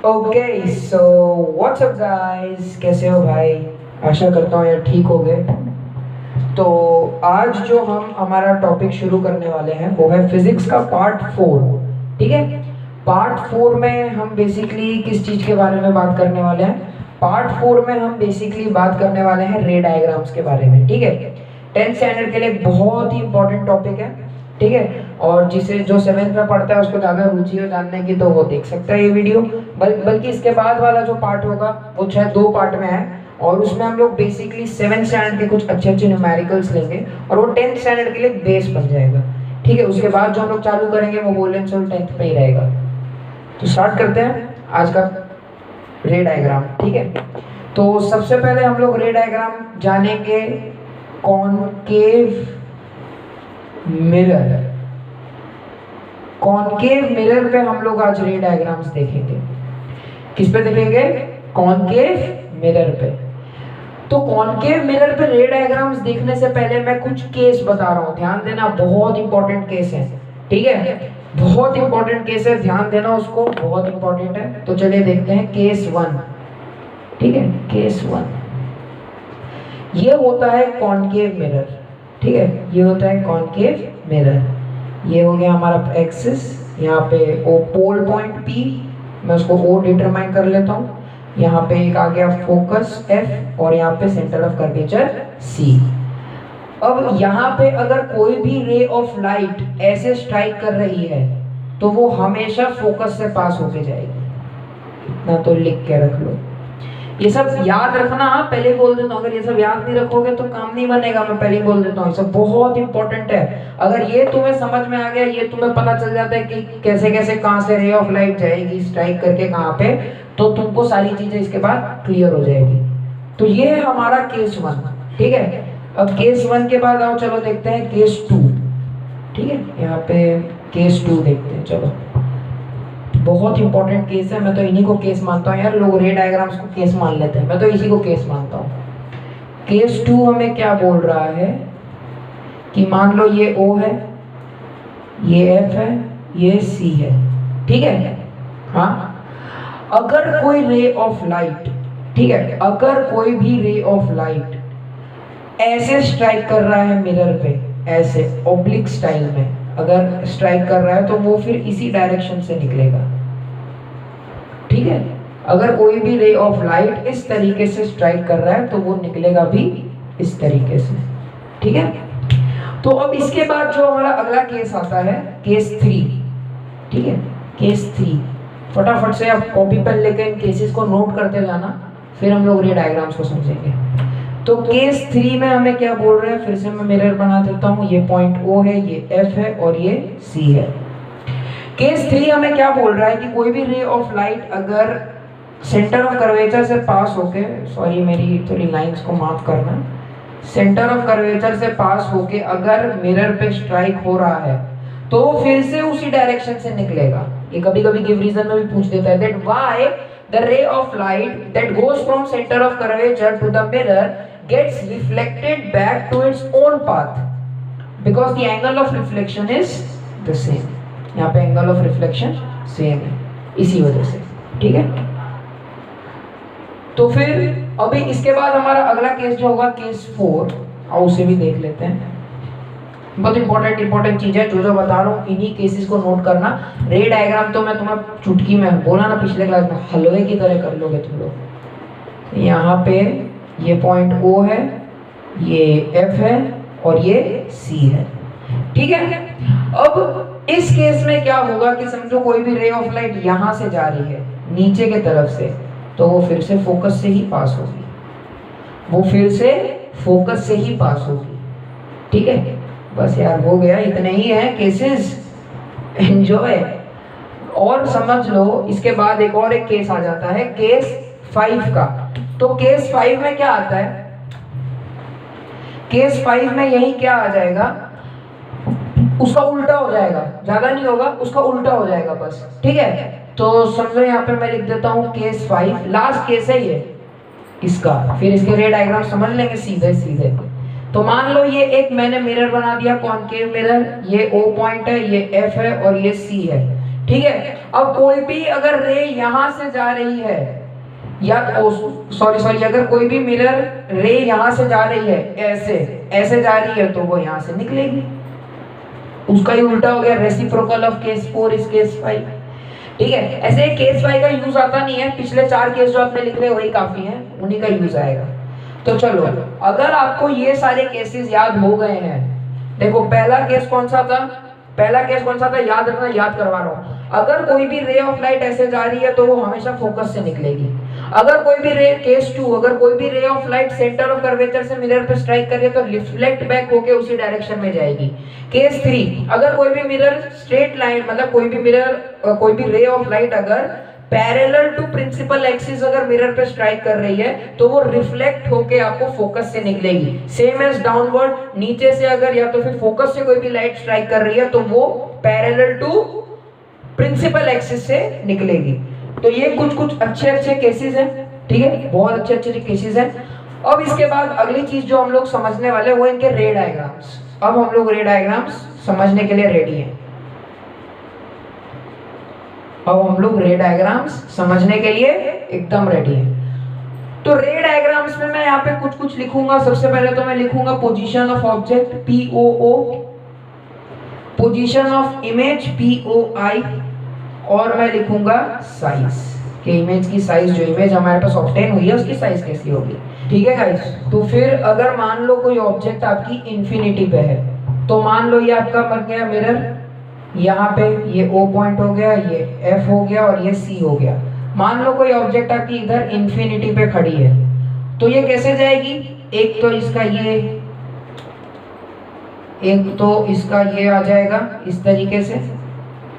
Okay so what's up guys, कैसे हो भाई? आशा करता हूँ यार ठीक हो गए। तो आज जो हम हमारा टॉपिक शुरू करने वाले हैं वो है फिजिक्स का पार्ट 4। ठीक है, पार्ट 4 में हम बेसिकली किस चीज़ के बारे में बात करने वाले हैं? पार्ट 4 में हम बेसिकली बात करने वाले हैं रे डायग्राम्स के बारे में। ठीक है, 10th स्टैंडर्ड के लिए बहुत ही इंपॉर्टेंट टॉपिक है। ठीक है, और जिसे जो 7th में पढ़ता है उसको ज़्यादा रुचि हो जानने की तो वो देख सकता है ये वीडियो। बल्कि इसके बाद वाला जो पार्ट होगा वो शायद 2 पार्ट में है, और उसमें हम लोग बेसिकली 7th स्टैंडर्ड के कुछ अच्छे अच्छे न्यूमेरिकल्स लेंगे और वो 10th स्टैंडर्ड के लिए बेस बन जाएगा। ठीक है, उसके बाद जो हम लोग चालू करेंगे वो गोल्डन सोल 10th पे ही रहेगा। तो स्टार्ट करते हैं आज का रे डायग्राम। ठीक है, तो सबसे पहले हम लोग रे डायग्राम जानेंगे कॉनकेव मिरर। कॉनकेव मिरर पे हम लोग आज रे डायग्राम्स देखेंगे। किस पे देखेंगे? कॉनकेव मिरर पे। तो कॉनकेव मिरर पे रे डायग्राम्स देखने से पहले मैं कुछ केस बता रहा हूँ, ध्यान देना, बहुत इंपॉर्टेंट केस है। ठीक है, बहुत इंपॉर्टेंट केस है, ध्यान देना उसको, बहुत इंपॉर्टेंट है। तो चलिए देखते हैं केस 1। ठीक है, केस 1 ये होता है कॉनकेव मिरर। ठीक है, ये होता है कॉनकेव मिरर। ये हो गया हमारा एक्सिस, यहाँ पे ओ पोल पॉइंट P, मैं उसको O डिटरमाइन कर लेता हूँ। यहाँ पे एक आ गया फोकस F और यहाँ पे सेंटर ऑफ कर्वेचर C। अब यहाँ पे अगर कोई भी रे ऑफ लाइट ऐसे स्ट्राइक कर रही है तो वो हमेशा फोकस से पास होके जाएगी। इतना तो लिख के रख लो, ये सब याद रखना। हाँ, पहले बोल देता हूँ, अगर ये सब याद नहीं रखोगे तो काम नहीं बनेगा। मैं पहले बोल देता हूँ, ये सब बहुत इंपॉर्टेंट है। अगर ये तुम्हें समझ में आ गया, ये तुम्हें पता चल जाता है कि कैसे कैसे कहाँ से रे ऑफ लाइट जाएगी स्ट्राइक करके कहाँ पे, तो तुमको सारी चीजें इसके बाद क्लियर हो जाएगी। तो ये है हमारा केस 1। ठीक है, अब केस 1 के बाद आओ चलो देखते हैं केस 2। ठीक है, यहाँ पे केस 2 देखते हैं। चलो, बहुत इंपॉर्टेंट केस है, मैं तो इन्हीं को केस मानता हूँ यार। लोग रे डायग्राम्स को केस मान लेते हैं, मैं तो इसी को केस मानता हूँ। केस 2 हमें क्या बोल रहा है कि मान लो ये O है, ये F है, ये C है। ठीक है, हाँ, अगर कोई रे ऑफ लाइट, ठीक है, अगर कोई भी रे ऑफ लाइट ऐसे स्ट्राइक कर रहा है मिरर पे, ऐसे ऑब्लिक स्टाइल में अगर स्ट्राइक कर रहा है तो वो फिर इसी डायरेक्शन से निकलेगा। ठीक है, अगर कोई भी रे ऑफ लाइट इस तरीके से स्ट्राइक कर रहा है तो वो निकलेगा भी इस तरीके से। ठीक है, तो अब इसके बाद जो हमारा अगला केस आता है केस 3। ठीक है, केस 3 फटाफट से आप कॉपी पेन लेकर इन केसेस को नोट करते जाना, फिर हम लोग रे डायग्राम्स को समझेंगे। तो केस 3 में हमें क्या बोल रहे हैं, फिर से मैं मिरर बना देता हूँ। ये पॉइंट O है, ये F है और ये C है। केस 3 हमें क्या बोल रहा है कि कोई भी रे ऑफ लाइट अगर सेंटर ऑफ कर्वेचर से पास होके, सॉरी मेरी थोड़ी लाइंस को माफ करना, सेंटर ऑफ कर्वेचर से पास होके अगर मिरर पे स्ट्राइक हो रहा है तो वो फिर से उसी डायरेक्शन से निकलेगा। ये कभी कभी गिव रीजन में भी पूछ देता है that why the ray of light that goes from centre of curvature to the mirror gets reflected back to its own path because the angle of reflection is the same। यहाँ पे angle of reflection same है इसी वजह से। ठीक है, तो फिर अभी इसके बाद हमारा अगला केस जो होगा केस 4, और उसे भी देख लेते हैं। बहुत इंपॉर्टेंट चीज है, जो बता रहा हूँ इन्हीं केसेस को नोट करना। रे डायग्राम तो मैं तुम्हें चुटकी में बोला ना पिछले क्लास में, हलवे की तरह कर लोगे तुम लोग। यहाँ पे ये पॉइंट O है, ये F है और ये C है। ठीक है, अब इस केस में क्या होगा कि समझो कोई भी रे ऑफ लाइट यहां से जा रही है नीचे के तरफ से, तो वो फिर से फोकस से ही पास होगी, वो फिर से फोकस से ही पास होगी। ठीक है, बस यार हो गया, इतने ही है केसेस, एंजॉय। और समझ लो इसके बाद एक और एक केस आ जाता है केस 5 का। तो केस 5 में क्या आता है? केस 5 में यही क्या आ जाएगा, उसका उल्टा हो जाएगा, ज्यादा नहीं होगा, उसका उल्टा हो जाएगा बस। ठीक है, तो समझो यहाँ पे मैं लिख देता हूँ केस 5, लास्ट केस है ये इसका, फिर इसके रे डायग्राम समझ लेंगे सीधे सीधे। तो मान लो ये एक मैंने मिरर बना दिया कॉनकेव मिरर, ये O पॉइंट है, ये F है और ये C है। ठीक है। अब कोई भी अगर रे यहां से जा रही है या सॉरी अगर कोई भी मिरर रे यहां से जा रही है, ऐसे ऐसे जा रही है, तो वो यहां से निकलेगी। उसका ही उल्टा हो गया, reciprocal of case 4 is case 5। ठीक है, ऐसे केस 5 का यूज आता नहीं है, पिछले 4 केस जो आपने लिख रहे वही काफी है, उन्हीं का यूज आएगा। तो चलो, अगर आपको ये सारे केसेस याद हो गए हैं, देखो पहला केस कौन सा था, याद रखना, याद करवा रहा हूं। अगर कोई भी रे ऑफ लाइट ऐसे जा रही है तो वो हमेशा फोकस से निकलेगी। अगर कोई भी रे, केस 2, अगर कोई भी रे of light centre of curvature से मिरर पे स्ट्राइक कर रही है तो रिफ्लेक्ट बैक होके उसी डायरेक्शन में जाएगी। केस 3, अगर कोई भी मिरर स्ट्रेट लाइन, मतलब कोई भी रे ऑफ लाइट अगर पैरेलल टू प्रिंसिपल एक्सिस अगर मिरर पे स्ट्राइक कर रही है तो वो रिफ्लेक्ट होके आपको फोकस से निकलेगी। सेम एज डाउनवर्ड, नीचे से अगर या तो फिर फोकस से कोई भी लाइट स्ट्राइक कर रही है तो वो पैरेलल टू प्रिंसिपल एक्सिस से निकलेगी। तो ये कुछ अच्छे केसेस हैं, ठीक है, बहुत अच्छे केसेस हैं। अब इसके बाद अगली चीज जो हम लोग समझने वाले वो इनके रे डायग्राम्स। अब हम लोग रे डायग्राम्स समझने के लिए रेडी हैं। अब हम लोग रे डायग्राम्स समझने के लिए एकदम रेडी हैं। तो रे डायग्राम्स में मैं यहाँ पे कुछ लिखूंगा। सबसे पहले तो मैं लिखूंगा position of object POO, position of image POI, और मैं लिखूंगा साइज कि इमेज की साइज, जो इमेज हमारे पास ऑब्टेन हुई है उसकी साइज कैसी होगी। ठीक है गाइस, तो फिर अगर मान लो कोई ऑब्जेक्ट आपकी इंफिनिटी पे है, तो मान लो ये आपका बन गया मिरर, यहाँ पे ये O पॉइंट हो गया, ये F हो गया और ये C हो गया। मान लो कोई ऑब्जेक्ट आपकी इधर इंफिनिटी पे खड़ी है, तो ये कैसे जाएगी, एक तो इसका ये आ जाएगा इस तरीके से,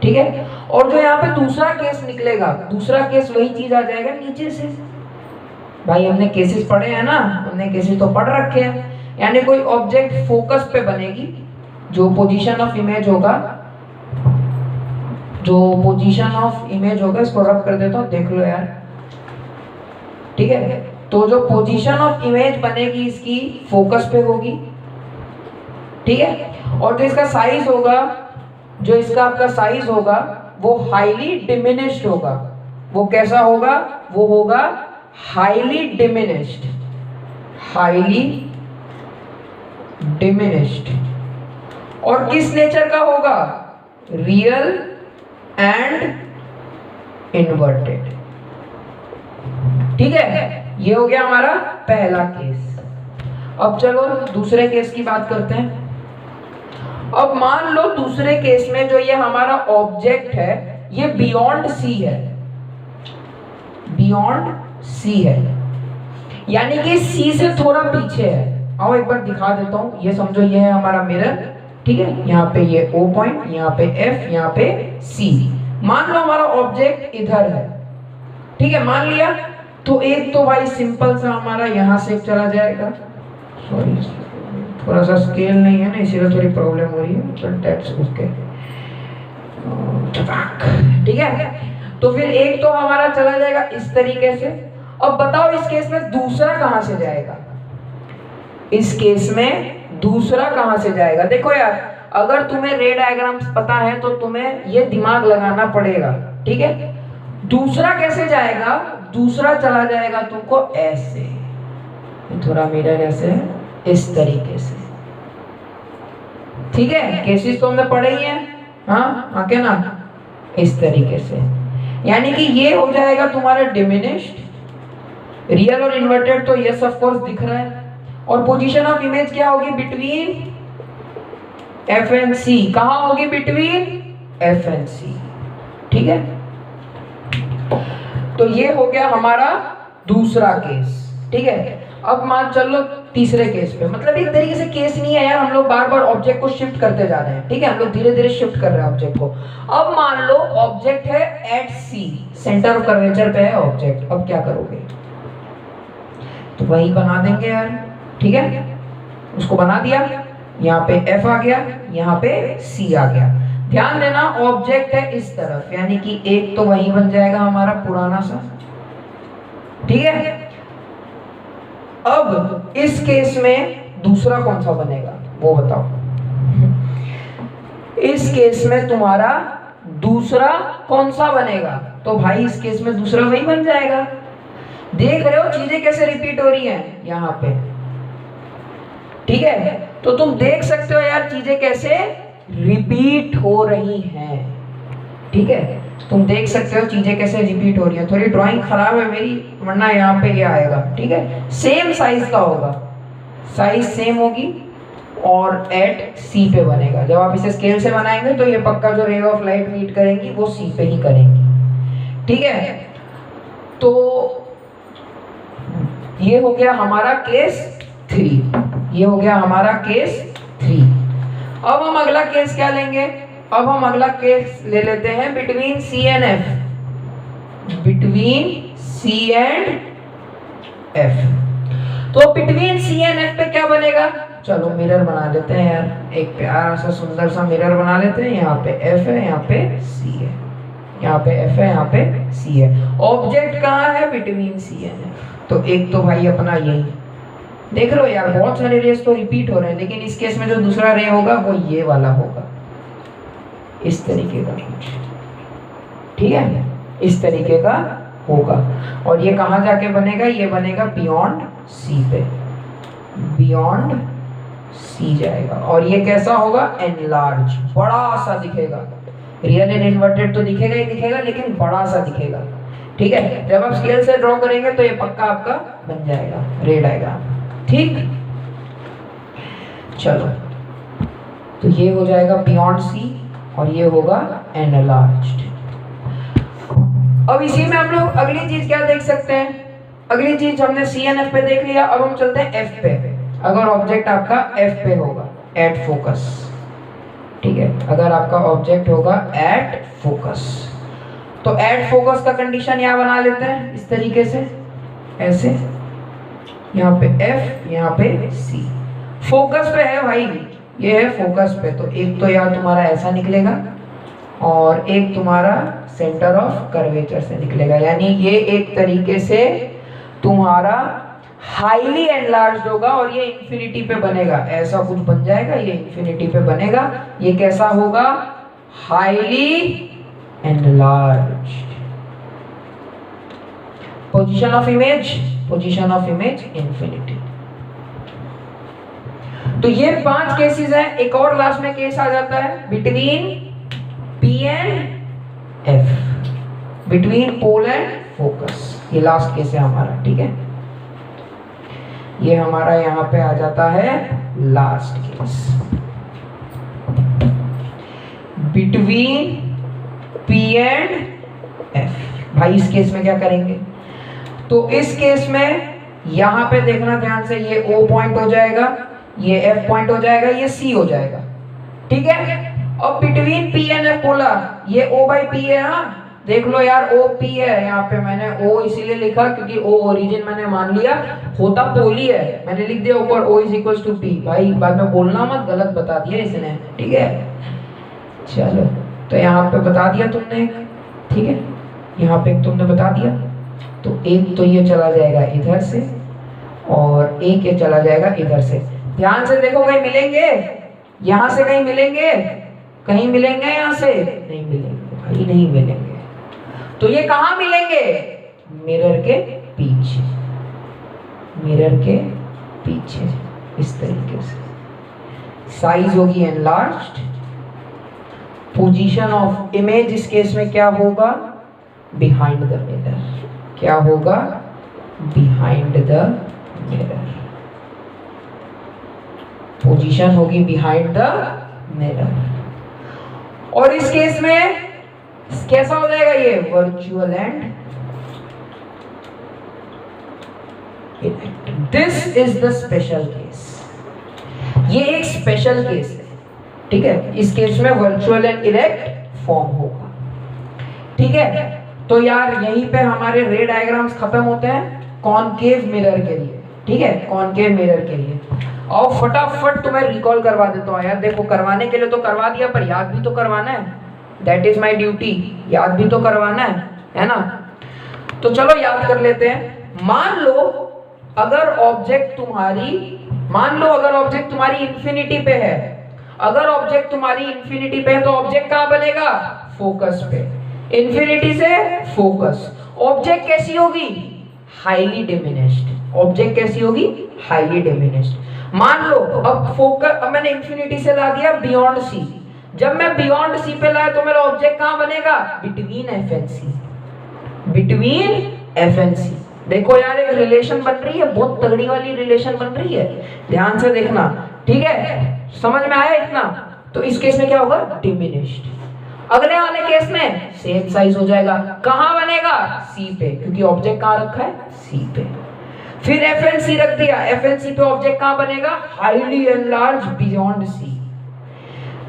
ठीक है। और जो यहाँ पे दूसरा केस निकलेगा, दूसरा केस वही चीज आ जाएगा नीचे से। भाई हमने केसेस पढ़े हैं ना, हमने केसेस तो पढ़ रखे हैं। यानी कोई ऑब्जेक्ट फोकस पे बनेगी, जो पोजीशन ऑफ इमेज होगा, इसको रब कर देता हूँ, देख लो यार, ठीक है। तो जो पोजीशन ऑफ इमेज बनेगी इसकी फोकस पे होगी, ठीक है। और जो इसका साइज होगा, जो इसका आपका साइज होगा वो हाईली डिमिनिश्ड होगा। वो कैसा होगा, वो होगा हाईली डिमिनिश्ड। और किस नेचर का होगा, रियल एंड इन्वर्टेड। ठीक है, ये हो गया हमारा पहला केस। अब चलो दूसरे केस की बात करते हैं। अब मान लो दूसरे केस में जो ये हमारा ऑब्जेक्ट है ये बियॉन्ड सी है, यानी कि सी से थोड़ा पीछे है। आओ एक बार दिखा देता हूं, ये समझो ये है हमारा मिरर, ठीक है। यहाँ पे ये O पॉइंट, यहाँ पे F, यहाँ पे C। मान लो हमारा ऑब्जेक्ट इधर है, ठीक है, मान लिया। तो एक तो भाई सिंपल सा हमारा यहाँ से चला जाएगा, सॉरी थोड़ा सा स्केल नहीं है ना, इसीलिए थोड़ी प्रॉब्लम हो रही है, ठीक है। तो फिर एक तो हमारा चला जाएगा इस तरीके से। अब बताओ इस केस में दूसरा कहां से जाएगा, देखो यार, अगर तुम्हें रे डायग्राम्स पता है तो तुम्हें ये दिमाग लगाना पड़ेगा, ठीक है। दूसरा कैसे जाएगा, दूसरा चला जाएगा तुमको ऐसे, थोड़ा मिरर ऐसे इस तरीके से, ठीक है। केसेस तो हमने पढ़े ही हैं, हाँ क्या ना, इस तरीके से। यानी कि ये हो जाएगा तुम्हारा डिमिनिश्ड। रियल और इन्वर्टेड तो यस ऑफ कोर्स दिख रहा है। और पोजीशन ऑफ इमेज क्या होगी, बिटवीन F एंड C। कहां होगी, बिटवीन F एंड C, ठीक है। तो ये हो गया हमारा दूसरा केस, ठीक है। अब मान चलो तीसरे केस पे, मतलब एक तरीके से केस नहीं है यार, हम लोग बार बार ऑब्जेक्ट को शिफ्ट करते जा रहे हैं, ठीक है। हम लोग धीरे धीरे शिफ्ट कर रहे हैं ऑब्जेक्ट को। अब मान लो ऑब्जेक्ट है at C, centre of curvature पे है ऑब्जेक्ट। अब क्या करोगे, तो वही बना देंगे यार, ठीक है। उसको बना दिया, यहाँ पे F आ गया, यहाँ पे C आ गया। ध्यान देना ऑब्जेक्ट है इस तरफ, यानी कि एक तो वही बन जाएगा हमारा पुराना सा, ठीक है। अब इस केस में दूसरा कौन सा बनेगा वो बताओ। इस केस में तुम्हारा दूसरा कौन सा बनेगा? तो भाई इस केस में दूसरा वही बन जाएगा। देख रहे हो चीजें कैसे रिपीट हो रही हैं यहाँ पे, ठीक है? तो तुम देख सकते हो यार चीजें कैसे रिपीट हो रही हैं, ठीक है? तुम देख सकते हो चीजें कैसे रिपीट हो रही हैं। थोड़ी ड्राइंग खराब है मेरी, वरना यहाँ पे ये आएगा, ठीक है? सेम साइज का होगा, साइज सेम होगी और एट सी पे बनेगा। जब आप इसे स्केल से बनाएंगे तो ये पक्का जो रे ऑफ लाइट मीट करेंगी वो सी पे ही करेंगी, ठीक है? तो ये हो गया हमारा केस 3, ये हो गया हमारा केस 3। अब हम अगला केस क्या लेंगे? अब हम अगला केस ले लेते हैं between C and F, between C and F. तो बिटवीन सी एंड एफ पे क्या बनेगा? चलो मिरर बना लेते हैं यार, एक प्यारा सा सुंदर सा मिरर बना लेते हैं। यहाँ पे एफ है, यहाँ पे सी है, यहाँ पे एफ है, यहाँ पे सी है। ऑब्जेक्ट कहाँ है? Between C and F. तो एक तो भाई अपना यही, देख रहे हो यार बहुत सारे रेस तो रिपीट हो रहे हैं, लेकिन इस केस में जो दूसरा रे होगा वो ये वाला होगा, इस तरीके का कुछ, ठीक है? इस तरीके का होगा। और ये कहाँ जाके बनेगा? ये बनेगा बियॉन्ड सी पे, बियॉन्ड सी जाएगा। और ये कैसा होगा? एनलार्ज, बड़ा सा दिखेगा। रियल एंड इन्वर्टेड तो दिखेगा ही दिखेगा, लेकिन बड़ा सा दिखेगा, ठीक है? जब आप स्केल से ड्रॉ करेंगे तो ये पक्का आपका बन जाएगा रे डायग्राम, ठीक? चलो, तो ये हो जाएगा बियॉन्ड सी और ये होगा एनलार्ज्ड। अब इसी में हम लोग अगली चीज क्या देख सकते हैं? अगली चीज हमने सी एन एफ पे देख लिया, अब हम चलते हैं एफ पे। अगर ऑब्जेक्ट आपका एफ पे होगा, एट फोकस, ठीक है? अगर आपका ऑब्जेक्ट होगा एट फोकस, तो एट फोकस का कंडीशन यहाँ बना लेते हैं इस तरीके से, ऐसे, यहाँ पे एफ, यहाँ पे सी। फोकस पे है भाई, ये है फोकस पे, तो एक तो यार तुम्हारा ऐसा निकलेगा और एक तुम्हारा सेंटर ऑफ कर्वेचर से निकलेगा, यानी ये एक तरीके से तुम्हारा हाईली एनलार्ज्ड होगा और ये इंफिनिटी पे बनेगा, ऐसा कुछ बन जाएगा, ये इंफिनिटी पे बनेगा। ये कैसा होगा? Highly enlarged. Position of image, position of image infinity. तो ये 5 केसेस हैं। एक और लास्ट में केस आ जाता है between P and F, between pole and focus. ये लास्ट केस है हमारा, ठीक है? ये हमारा यहाँ पे आ जाता है last case, between P and F. भाई इस केस में क्या करेंगे? तो इस केस में यहाँ पे देखना ध्यान से, ये O पॉइंट हो जाएगा, ये F पॉइंट हो जाएगा, ये C हो जाएगा, ठीक है? अब बिटवीन P एंड F बोला, ये O बाई P है, हाँ देख लो यार OP है। यहाँ पे मैंने O इसीलिए लिखा क्योंकि O ओरिजिन मैंने मान लिया, होता पोली है, मैंने लिख दिया ऊपर O is equal to P। भाई बाद में बोलना मत, गलत बता दिया इसने, ठीक है? चलो, तो यहाँ पे बता दिया तुमने, ठीक है? यहाँ पे तुमने बता दिया, तो एक तो ये चला जाएगा इधर से और एक ये चला जाएगा इधर से। ध्यान से देखो, कहीं मिलेंगे? यहाँ से कहीं मिलेंगे? कहीं मिलेंगे? यहाँ से नहीं मिलेंगे भाई, नहीं मिलेंगे। तो ये कहाँ मिलेंगे? मिरर के पीछे, मिरर के पीछे, इस तरीके से। साइज होगी एनलार्ज्ड, पोजीशन ऑफ इमेज इस केस में क्या होगा? Behind the mirror. क्या होगा? Behind the mirror. पोजीशन होगी बिहाइंड द मिरर। और इस केस में कैसा हो जाएगा? ये virtual and erect. This is the special case. ये एक स्पेशल केस है, ठीक है? इस केस में वर्चुअल एंड इरेक्ट फॉर्म होगा, ठीक है? तो यार यहीं पे हमारे रे डायग्राम्स खत्म होते हैं कॉनकेव मिरर के लिए, ठीक है? कॉनकेव मिरर के लिए। और फटाफट तुम्हें रिकॉल करवा देता हूँ यार, देखो करवाने के लिए तो करवा दिया, पर याद भी तो करवाना है, दैट इज माई ड्यूटी, याद भी तो करवाना है ना? तो चलो याद कर लेते हैं। मान लो अगर ऑब्जेक्ट तुम्हारी इंफिनिटी पे है, अगर ऑब्जेक्ट तुम्हारी इंफिनिटी पे है तो ऑब्जेक्ट कहाँ बनेगा? फोकस पे, इन्फिनिटी से फोकस। ऑब्जेक्ट कैसी होगी? Highly diminished. ऑब्जेक्ट कैसी होगी? Highly diminished. मान लो अब फोकस, अब मैंने इन्फिनिटी से ला दिया बियॉन्ड सी। जब मैं बियॉन्ड सी पे लाया तो मेरा ऑब्जेक्ट कहां बनेगा? Between F and C, between F and C. देखो यार एक रिलेशन बन रही है, बहुत तगड़ी वाली रिलेशन बन रही है, ध्यान से देखना, ठीक है? समझ में आया इतना? तो इस केस में क्या होगा? डिमिनिश्ड। अगले वाले केस में सेम साइज हो जाएगा। कहां बनेगा? सी पे, क्योंकि ऑब्जेक्ट कहां रखा है? सी पे। फिर एफ एंड सी रख दिया, एफ एंड सी पे ऑब्जेक्ट कहां बनेगा? Highly enlarge beyond C.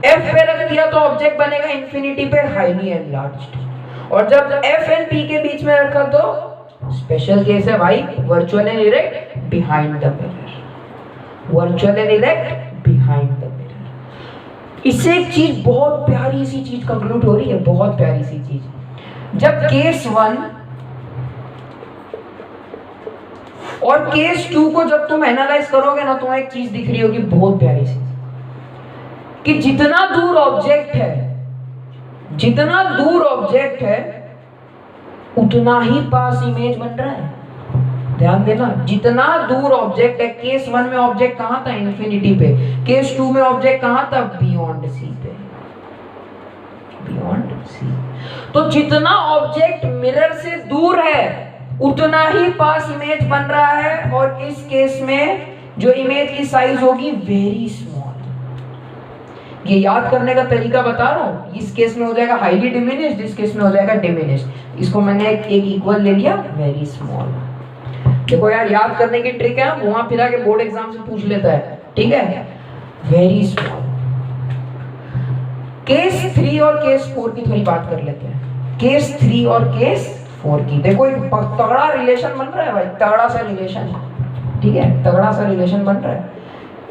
F पे रख दिया तो ऑब्जेक्ट बनेगा इन्फिनिटी पे हाईली एनलार्ज्ड। और जब एफ एंड पी के बीच में रखा तो स्पेशल केस है भाई, virtual and erect behind the mirror, virtual and erect behind the mirror. इससे एक चीज, बहुत प्यारी सी चीज कंक्लूड हो रही है, बहुत प्यारी सी चीज। जब केस 1 और केस 2 को जब तुम एनालाइज करोगे ना, तुम्हें एक चीज दिख रही होगी बहुत प्यारी सी, कि जितना दूर ऑब्जेक्ट है, जितना दूर ऑब्जेक्ट है उतना ही पास इमेज बन रहा है। ध्यान देना, जितना दूर ऑब्जेक्ट है, केस 1 में ऑब्जेक्ट कहां था? इन्फिनिटी पे। केस 2 में ऑब्जेक्ट कहां था? बियॉन्ड सी पे, बियॉन्ड सी। तो जितना ऑब्जेक्ट मिरर से दूर है उतना ही पास इमेज बन रहा है, और इस केस में जो इमेज की साइज होगी वेरी स्मॉल। ये याद करने का तरीका बता रहा हूं, इस केस में हो जाएगा हाईली डिमिनिश्ड, इस केस में हो जाएगा डिमिनिश्ड। इसको मैंने एक इक्वल ले लिया, वेरी स्मॉल। देखो यार याद करने की ट्रिक है, घुमा फिरा के बोर्ड एग्जाम से पूछ लेता है, ठीक है? Very small. केस 3 और केस 4 की थोड़ी बात कर लेते हैं। केस 3 और केस 4 की देखो, एक तगड़ा रिलेशन बन रहा है भाई, तगड़ा सा रिलेशन, ठीक है? तगड़ा सा रिलेशन बन रहा है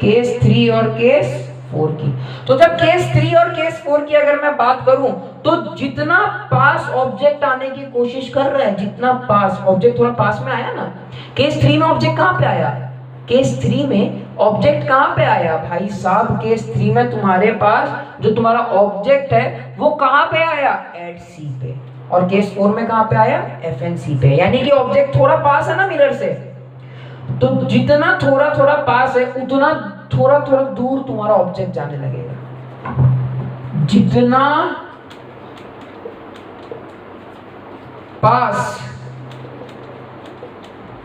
केस 3 और केस 4 की। तो जब केस 3 और केस 4 की अगर मैं बात करूं, तो जितना पास ऑब्जेक्ट आने की कोशिश कर रहा है, जितना पास ऑब्जेक्ट, थोड़ा पास में आया ना। केस 3 में ऑब्जेक्ट कहां पे आया? केस 3 में ऑब्जेक्ट कहां पे आया भाई साहब? केस 3 में तुम्हारे पास जो तुम्हारा ऑब्जेक्ट है वो कहां पे आया? एट सी पे। और केस 4 में कहां पे आया? एफ एन सी पे। यानी कि ऑब्जेक्ट थोड़ा पास है ना मिरर से, तो जितना थोड़ा थोड़ा पास है उतना थोड़ा थोड़ा दूर तुम्हारा ऑब्जेक्ट जाने लगेगा। जितना पास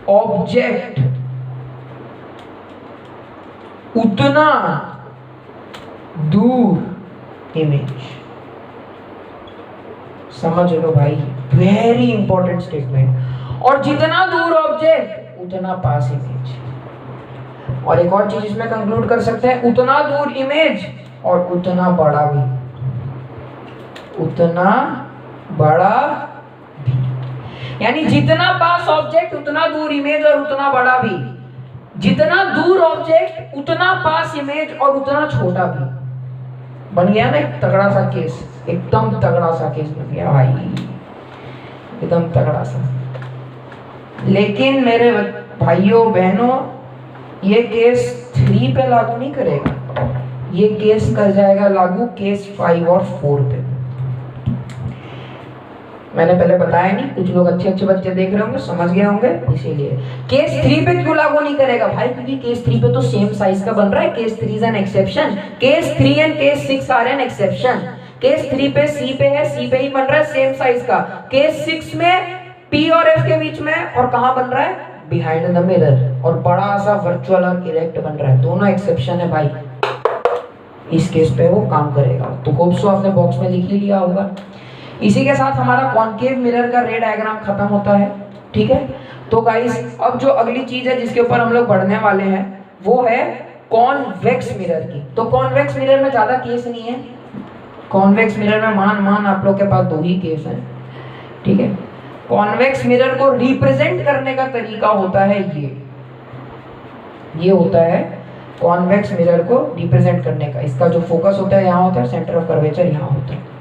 ऑब्जेक्ट उतना दूर इमेज। समझ लो भाई, वेरी इंपॉर्टेंट स्टेटमेंट। और जितना दूर ऑब्जेक्ट उतना पास इमेज। और एक और चीज इसमें कंक्लूड कर सकते हैं, उतना दूर इमेज और उतना बड़ा भी, उतना बड़ा भी। यानी जितना पास ऑब्जेक्ट उतना दूर इमेज और उतना बड़ा भी, जितना दूर ऑब्जेक्ट उतना पास इमेज और उतना छोटा भी। बन गया ना एक तगड़ा सा केस, एकदम तगड़ा सा केस बन गया भाई, एकदम तगड़ा सा। लेकिन मेरे भाइयों बहनों, ये केस 3 पे लागू नहीं करेगा, ये केस कर जाएगा लागू केस 5 और 4 पे। मैंने पहले बताया नहीं, कुछ लोग अच्छे अच्छे बच्चे देख रहे होंगे, समझ गए होंगे, इसीलिए। केस 3 पे क्यों लागू नहीं करेगा भाई? क्योंकि केस 3 पे तो सेम साइज का बन रहा है। Case 3 is an exception. Case 3 and case 6 are an exception. Case 3 पे सी पे है, सी पे ही बन रहा है सेम साइज का। केस 6 में पी और एफ के बीच में, और कहां बन रहा है? बिहाइंड द मिरर, और बड़ा सा वर्चुअल और इरेक्ट बन रहा है। दोनों एक्सेप्शन है भाई, इस केस पे वो काम करेगा। तो होप सो आपने बॉक्स में लिख ही लिया होगा। इसी के साथ हमारा कॉनकेव मिरर का रे डायग्राम खत्म होता है, ठीक है? तो गाइस अब जो अगली चीज है जिसके ऊपर हम लोग बढ़ने वाले हैं वो है कॉन्वेक्स मिरर की। तो कॉन्वेक्स मिरर में ज्यादा केस नहीं है। कॉन्वेक्स मिरर में मान आप लोग के पास 2 ही केस हैं, ठीक है? कॉन्वेक्स मिरर को रिप्रेजेंट करने का तरीका होता है ये होता है कॉन्वेक्स मिरर को रिप्रेजेंट करने का। इसका जो फोकस होता है यहाँ होता है, सेंटर ऑफ कर्वेचर यहाँ होता है।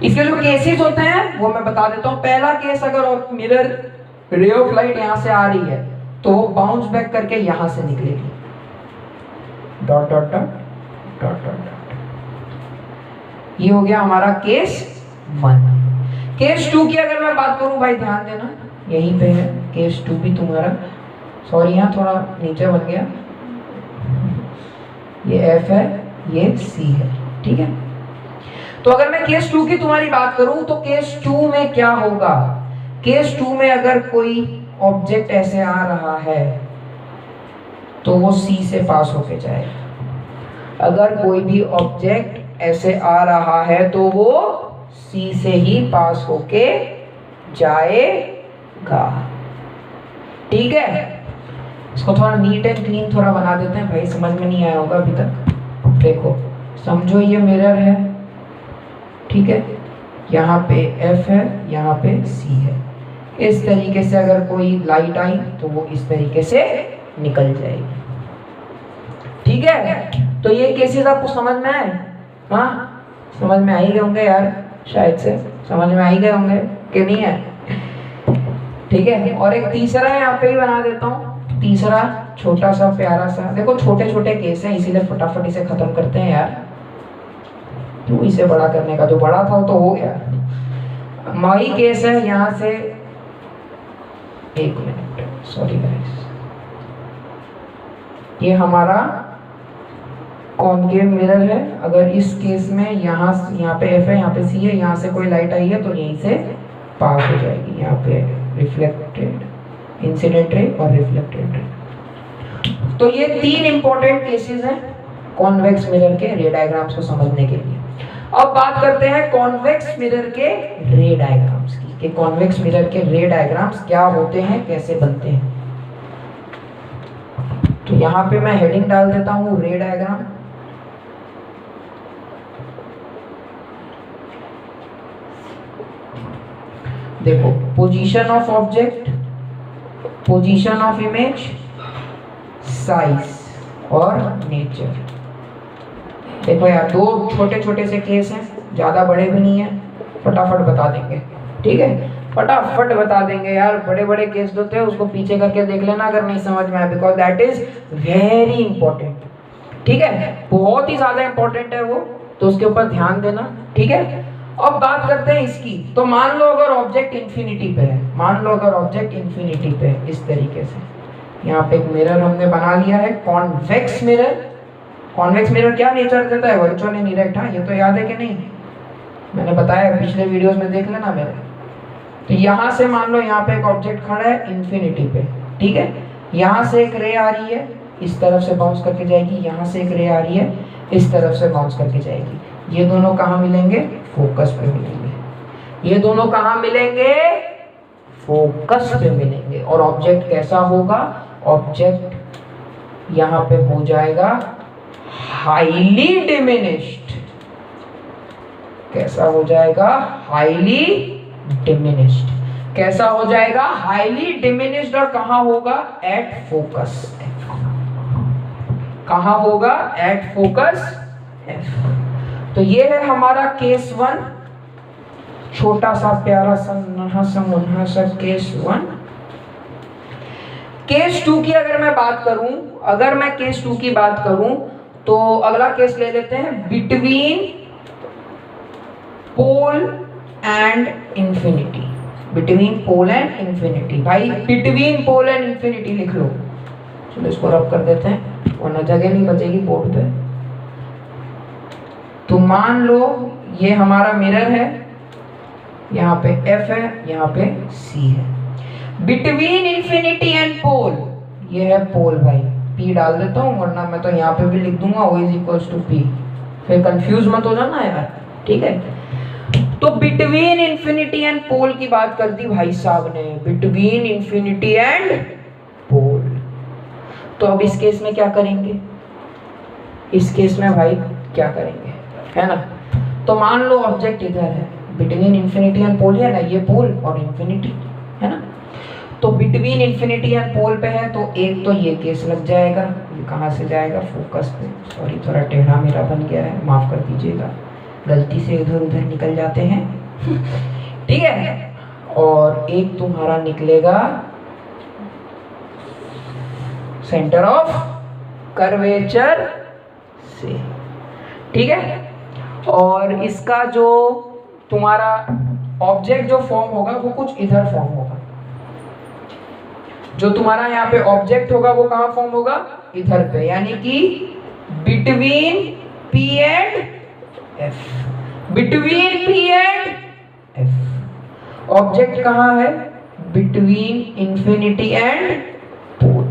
इसके जो केसेस होते हैं वो मैं बता देता हूँ। पहला केस, अगर मिरर रे ऑफ लाइट यहाँ से आ रही है तो वो बाउंस बैक करके यहाँ से निकलेगी, dot dot dot dot dot dot. ये हो गया हमारा केस 1। केस 2 की अगर मैं बात करूं भाई, ध्यान देना यहीं पे है केस 2 भी तुम्हारा, सॉरी यहाँ थोड़ा नीचे बन गया, ये F है ये C है, ठीक है। तो अगर मैं केस 2 की तुम्हारी बात करूं तो केस 2 में क्या होगा, केस 2 में अगर कोई ऑब्जेक्ट ऐसे आ रहा है तो वो C से पास होके जाएगा। अगर कोई भी ऑब्जेक्ट ऐसे आ रहा है तो वो C से ही पास होके जाएगा, ठीक है। इसको थोड़ा नीट एंड क्लीन थोड़ा बना देते हैं भाई, समझ में नहीं आया होगा अभी तक। देखो समझो ये मिरर है, ठीक है, यहाँ पे F है, यहाँ पे C है। इस तरीके से अगर कोई लाइट आई तो वो इस तरीके से निकल जाएगी, ठीक है। तो ये केसेस आपको समझ में आए? हाँ समझ में आ ही गए होंगे यार, शायद से समझ में आ ही गए होंगे कि नहीं है, ठीक है। और एक तीसरा यहाँ पे ही बना देता हूँ, तीसरा छोटा सा प्यारा सा, देखो छोटे छोटे केस हैं इसीलिए फटाफट इसे खत्म करते हैं यार, क्यों इसे बड़ा करने का, जो बड़ा था वो तो हो गया। माई केस है, यहाँ से 1 मिनट, सॉरी गाइस, ये हमारा कॉनकेव मिरर है। अगर इस केस में यहाँ पे F है, यहाँ पे C है, यहाँ से कोई लाइट आई है तो यहीं से पास हो जाएगी, यहाँ पे रिफ्लेक्टेड, इंसिडेंट रे और रिफ्लेक्टेड रे। तो ये 3 इंपॉर्टेंट केसेस हैं कॉन्वेक्स मिरर के रे डायग्राम्स को समझने के लिए। अब बात करते हैं कॉन्वेक्स मिरर के रे डायग्राम्स की, कि कॉन्वेक्स मिरर के रे डायग्राम्स क्या होते हैं, कैसे बनते हैं। तो यहाँ पे मैं हेडिंग डाल देता हूँ रे डायग्राम। देखो position of object, position of image, size और नेचर। देखो यार 2 छोटे छोटे से केस हैं, ज़्यादा बड़े भी नहीं हैं, फटाफट बता देंगे, ठीक है, फटाफट बता देंगे यार। बड़े बड़े केस होते हैं उसको पीछे करके देख लेना अगर नहीं समझ में आया, because that is very important, ठीक है, बहुत ही ज़्यादा इंपॉर्टेंट है वो, तो उसके ऊपर ध्यान देना, ठीक है। अब बात करते हैं इसकी। तो मान लो अगर ऑब्जेक्ट इंफिनिटी पे है, मान लो अगर ऑब्जेक्ट इंफिनिटी पे है इस तरीके से, यहाँ पे एक मिरर हमने बना लिया है कॉन्वेक्स मिरर। कॉन्वेक्स मिरर क्या नेचर देता है, वर्चुअल एंड इरेक्ट, हाँ ये तो याद है कि नहीं, मैंने बताया पिछले वीडियोस में, देख लेना मेरे। तो यहाँ से मान लो यहाँ पे एक ऑब्जेक्ट खड़ा है इंफिनिटी पे, ठीक है, यहाँ से एक रे आ रही है इस तरफ से बाउंस करके जाएगी, यहाँ से एक रे आ रही है इस तरफ से बाउंस करके जाएगी। ये दोनों कहाँ मिलेंगे, फोकस पे मिलेंगे। ये दोनों कहाँ मिलेंगे, फोकस पे मिलेंगे। और ऑब्जेक्ट कैसा होगा, ऑब्जेक्ट यहाँ पे हो जाएगा हाईली डिमिनिश्ड। कैसा हो जाएगा, हाईली डिमिनिश्ड। कैसा हो जाएगा, हाईली डिमिनिश्ड। और कहाँ होगा, एट फोकस। कहाँ होगा, एट फोकस F। तो ये है हमारा केस 1, छोटा सा प्यारा सा नन्हा सा मुन्हा सा केस 1। केस 2 की अगर मैं बात करूं, अगर मैं केस 2 की बात करूं तो अगला केस ले लेते हैं, between pole and infinity. Between pole and infinity, भाई बिटवीन पोल एंड इंफिनिटी लिख लो। चलो इसको रब कर देते हैं वरना जगह नहीं बचेगी बोर्ड पे। तो मान लो ये हमारा मिरर है, यहाँ पे F है, यहाँ पे C है। बिटवीन इंफिनिटी एंड पोल, ये है पोल भाई, P डाल देता हूँ वरना मैं तो यहाँ पे भी लिख दूंगा O is equals to P, फिर कंफ्यूज मत हो जाना यार, ठीक है। तो बिटवीन इंफिनिटी एंड पोल की बात कर दी भाई साहब ने, बिटवीन इंफिनिटी एंड पोल। तो अब इस केस में क्या करेंगे, इस केस में भाई क्या करेंगे, है ना। तो मान लो ऑब्जेक्ट इधर है, बिटवीन इंफिनिटी एंड पोल है ना, ये पोल और इंफिनिटी है ना। तो बिटवीन इंफिनिटी एंड पोल पे है तो एक तो ये केस लग जाएगा, ये कहाँ से जाएगा, फोकस पे। सॉरी थोड़ा टेढ़ा मेरा बन गया है, माफ कर दीजिएगा, गलती से इधर उधर निकल जाते हैं ठीक है। और एक तुम्हारा निकलेगा सेंटर ऑफ कर्वेचर से, ठीक है। और इसका जो तुम्हारा ऑब्जेक्ट जो फॉर्म होगा वो कुछ इधर फॉर्म होगा। जो तुम्हारा यहाँ पे ऑब्जेक्ट होगा वो कहाँ फॉर्म होगा, इधर पे, यानी कि between P and F, between P and F। Object कहाँ है, between infinity and pole.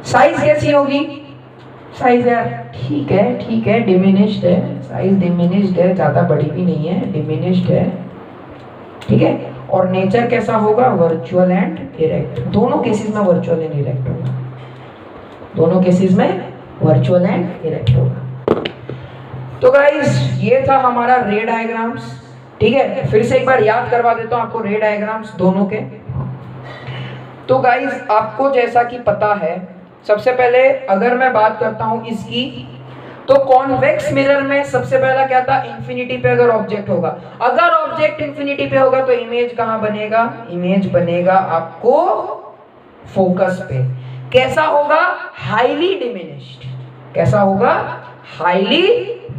Size कैसी होगी, साइज यार ठीक है डिमिनिश्ड है, साइज डिमिनिश्ड है, ज्यादा बड़ी भी नहीं है, डिमिनिश्ड है, ठीक है। और नेचर कैसा होगा, वर्चुअल एंड इरेक्ट। दोनों केसेस में वर्चुअल एंड इरेक्ट होगा, दोनों केसेस में वर्चुअल एंड इरेक्ट होगा। तो गाइस ये था हमारा रे डायग्राम्स, ठीक है। फिर से एक बार याद करवा देता हूं आपको रे डायग्राम्स दोनों के। तो गाइस आपको जैसा कि पता है, सबसे पहले अगर मैं बात करता हूं इसकी, तो कॉन्वेक्स मिरर में सबसे पहला क्या था, इंफिनिटी पे अगर ऑब्जेक्ट होगा, अगर ऑब्जेक्ट इंफिनिटी पे होगा तो इमेज कहां बनेगा, इमेज बनेगा आपको फोकस पे। कैसा होगा, हाईली डिमिनिश्ड, कैसा होगा, हाईली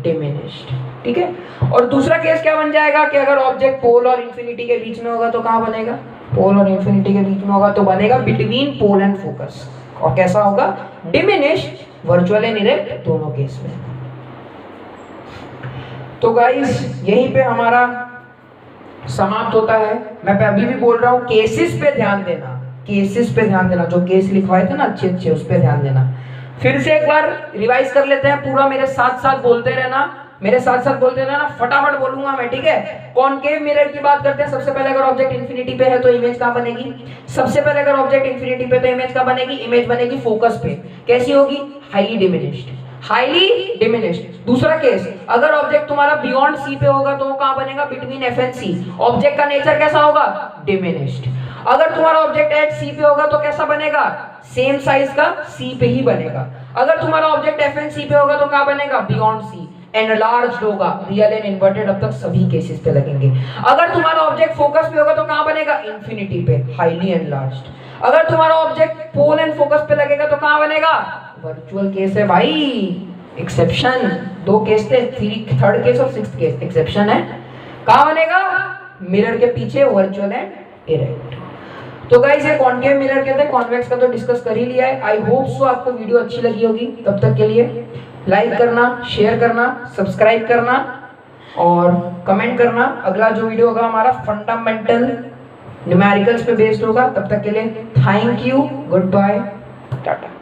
डिमिनिश्ड, ठीक है। और दूसरा केस क्या बन जाएगा कि अगर ऑब्जेक्ट पोल और इंफिनिटी के बीच में होगा तो कहां बनेगा, पोल और इंफिनिटी के बीच में होगा तो बनेगा बिटवीन पोल एंड फोकस। और कैसा होगा, डिमिनिश्ड, वर्चुअल एंड इरेक्ट दोनों केस में। तो गाइस यहीं पे हमारा समाप्त होता है। मैं अभी भी बोल रहा हूं केसेस पे ध्यान देना, केसेस पे ध्यान देना, जो केस लिखवाए थे ना अच्छे उस पे ध्यान देना। फिर से एक बार रिवाइज कर लेते हैं, पूरा मेरे साथ साथ बोलते रहना, मेरे साथ साथ बोलते रहना, फटाफट बोलूंगा मैं, ठीक है। कॉनकेव मिरर की बात करते हैं। सबसे पहले अगर ऑब्जेक्ट इंफिनिटी पे है तो इमेज कहां बनेगी, सबसे पहले अगर ऑब्जेक्ट इंफिनिटी पे तो इमेज कहां बनेगी, इमेज बनेगी फोकस पे। कैसी होगी, हाईली डिमिनिश्ड, हाईली डिमिनिश्ड। दूसरा केस, अगर ऑब्जेक्ट तुम्हारा बियॉन्ड सी पे होगा तो वो कहां बनेगा, between F and C. Object का नेचर कैसा होगा, डिमिनिश्ड। अगर तुम्हारा ऑब्जेक्ट एट सी पे होगा तो कैसा बनेगा, सेम साइज का सी पे ही बनेगा। अगर तुम्हारा ऑब्जेक्ट एफ एंड सी पे होगा तो कहां बनेगा, बियॉन्ड सी, एनलार्ज्ड होगा, रियल एंड इन्वर्टेड अब तक सभी केसेस पे लगेंगे। अगर तुम्हारा ऑब्जेक्ट फोकस पे होगा तो कहां बनेगा, इंफिनिटी पे, हाईली एनलार्ज्ड। अगर तुम्हारा ऑब्जेक्ट पोल एंड फोकस पे लगेगा तो कहां बनेगा, वर्चुअल केस है भाई, एक्सेप्शन। दो केस थे, थर्ड केस और सिक्स्थ केस, एक्सेप्शन है। कहां बनेगा, मिरर के पीछे, वर्चुअल एंड इरेक्ट। तो गाइस ये कॉनकेव मिरर कहते हैं, कॉन्वेक्स का तो डिस्कस कर ही लिया है। आई होप सो आपको वीडियो अच्छी लगी होगी। तब तक के लिए लाइक करना, शेयर करना, सब्सक्राइब करना और कमेंट करना। अगला जो वीडियो होगा हमारा फंडामेंटल न्यूमेरिकल्स पे बेस्ड होगा। तब तक के लिए thank you, good bye, Tata.